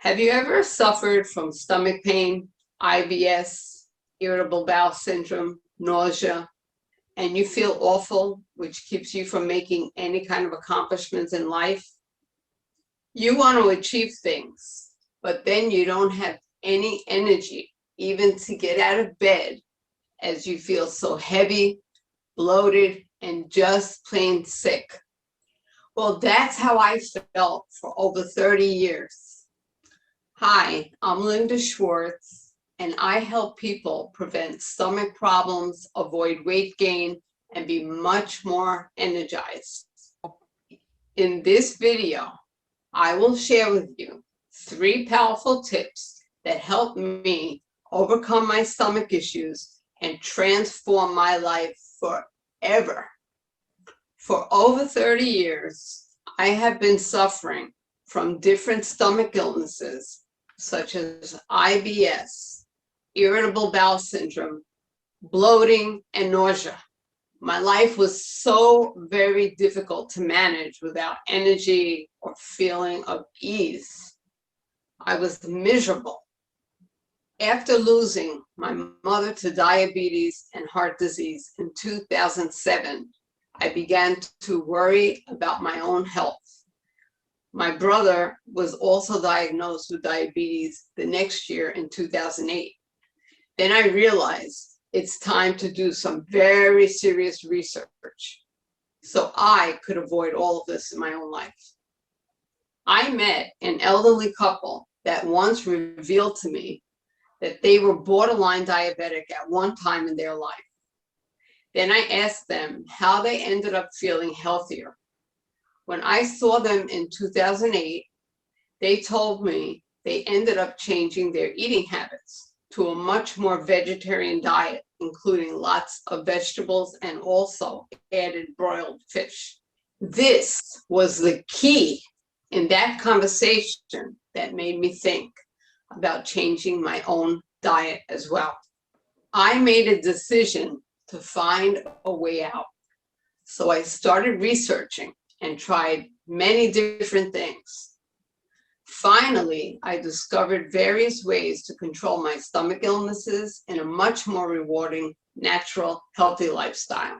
Have you ever suffered from stomach pain, IBS, irritable bowel syndrome, nausea, and you feel awful, which keeps you from making any kind of accomplishments in life? You want to achieve things, but then you don't have any energy even to get out of bed as you feel so heavy, bloated, and just plain sick. Well, that's how I felt for over 30 years. Hi, I'm Linda Schwartz, and I help people prevent stomach problems, avoid weight gain, and be much more energized. In this video, I will share with you 3 powerful tips that help me overcome my stomach issues and transform my life forever. For over 30 years, I have been suffering from different stomach illnesses such as IBS, irritable bowel syndrome, bloating, and nausea. My life was so very difficult to manage without energy or feeling of ease. I was miserable. After losing my mother to diabetes and heart disease in 2007, I began to worry about my own health. My brother was also diagnosed with diabetes the next year in 2008. Then I realized it's time to do some very serious research so I could avoid all of this in my own life. I met an elderly couple that once revealed to me that they were borderline diabetic at one time in their life. Then I asked them how they ended up feeling healthier. When I saw them in 2008, they told me they ended up changing their eating habits to a much more vegetarian diet, including lots of vegetables and also added broiled fish. This was the key in that conversation that made me think about changing my own diet as well. I made a decision to find a way out. So I started researching and tried many different things. Finally, I discovered various ways to control my stomach illnesses in a much more rewarding, natural, healthy lifestyle.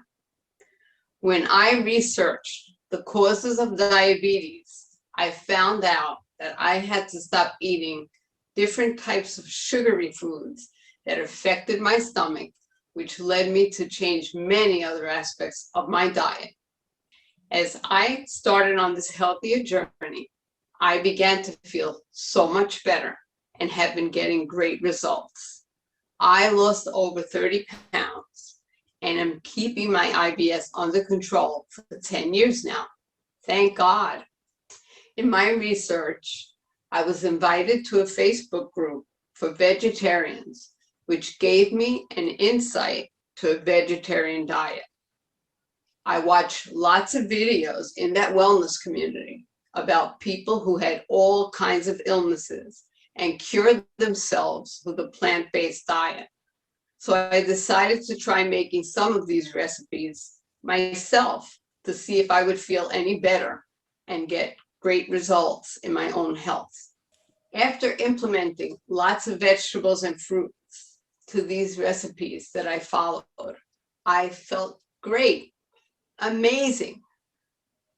When I researched the causes of diabetes, I found out that I had to stop eating different types of sugary foods that affected my stomach, which led me to change many other aspects of my diet. As I started on this healthier journey, I began to feel so much better and have been getting great results. I lost over 30 pounds and am keeping my IBS under control for 10 years now. Thank God. In my research, I was invited to a Facebook group for vegetarians, which gave me an insight to a vegetarian diet. I watched lots of videos in that wellness community about people who had all kinds of illnesses and cured themselves with a plant-based diet. So I decided to try making some of these recipes myself to see if I would feel any better and get great results in my own health. After implementing lots of vegetables and fruits to these recipes that I followed, I felt great, amazing.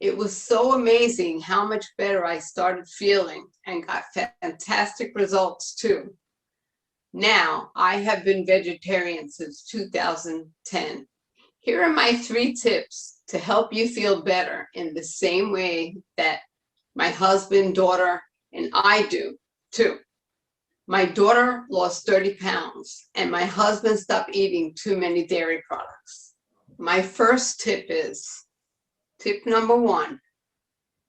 It was so amazing how much better I started feeling and got fantastic results too. Now, I have been vegetarian since 2010. Here are my 3 tips to help you feel better in the same way that my husband, daughter, and I do too. My daughter lost 30 pounds and my husband stopped eating too many dairy products. My first tip is, tip number 1,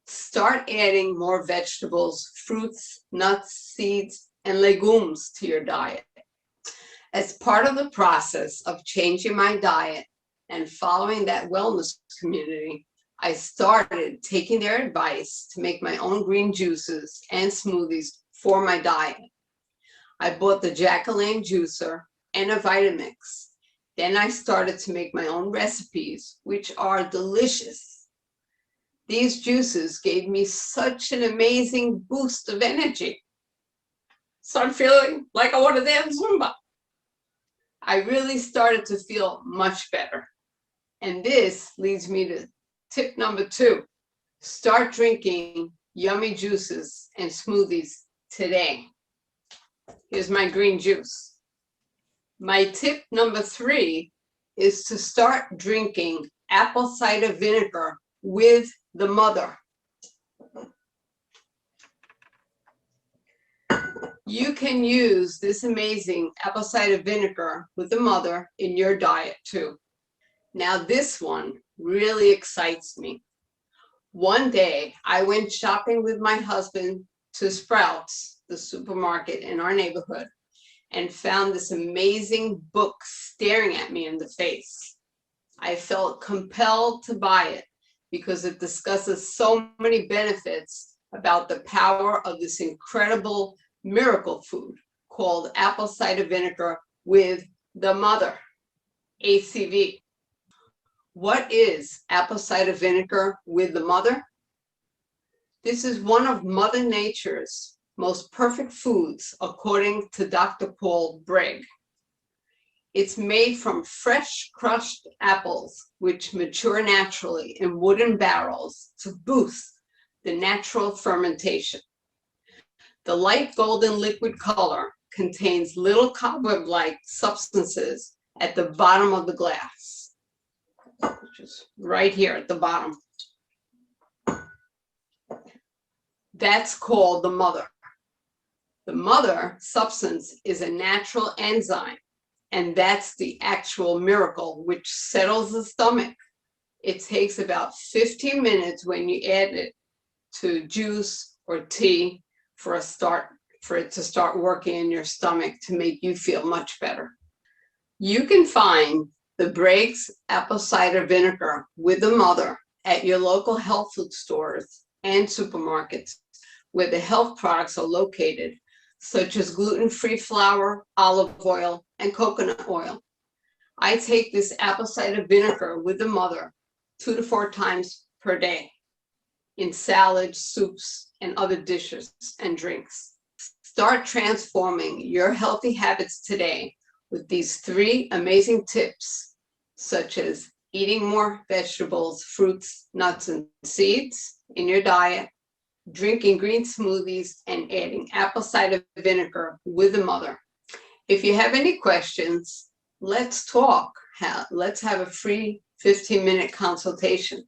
start adding more vegetables, fruits, nuts, seeds, and legumes to your diet. As part of the process of changing my diet and following that wellness community, I started taking their advice to make my own green juices and smoothies for my diet. I bought the Jacqueline juicer and a Vitamix. Then I started to make my own recipes, which are delicious. These juices gave me such an amazing boost of energy. start feeling like I want to dance Zumba. I really started to feel much better. And this leads me to tip number 2. Start drinking yummy juices and smoothies today. Here's my green juice. My tip number 3 is to start drinking apple cider vinegar with the mother. You can use this amazing apple cider vinegar with the mother in your diet too. Now this one really excites me. One day I went shopping with my husband to Sprouts, the supermarket in our neighborhood, and found this amazing book staring at me in the face. I felt compelled to buy it because it discusses so many benefits about the power of this incredible miracle food called apple cider vinegar with the mother, ACV. What is apple cider vinegar with the mother? This is one of Mother Nature's most perfect foods, according to Dr. Paul Bragg. It's made from fresh crushed apples, which mature naturally in wooden barrels to boost the natural fermentation. The light golden liquid color contains little cobweb-like substances at the bottom of the glass, which is right here at the bottom. That's called the mother. The mother substance is a natural enzyme, and that's the actual miracle which settles the stomach. It takes about 15 minutes when you add it to juice or tea for it to start working in your stomach to make you feel much better. You can find the Bragg's apple cider vinegar with the mother at your local health food stores and supermarkets where the health products are located, such as gluten-free flour, olive oil, and coconut oil. I take this apple cider vinegar with the mother 2 to 4 times per day in salads, soups, and other dishes and drinks. Start transforming your healthy habits today with these 3 amazing tips, such as eating more vegetables, fruits, nuts, and seeds in your diet, drinking green smoothies, and adding apple cider vinegar with the mother. If you have any questions, let's talk. Let's have a free 15-minute consultation.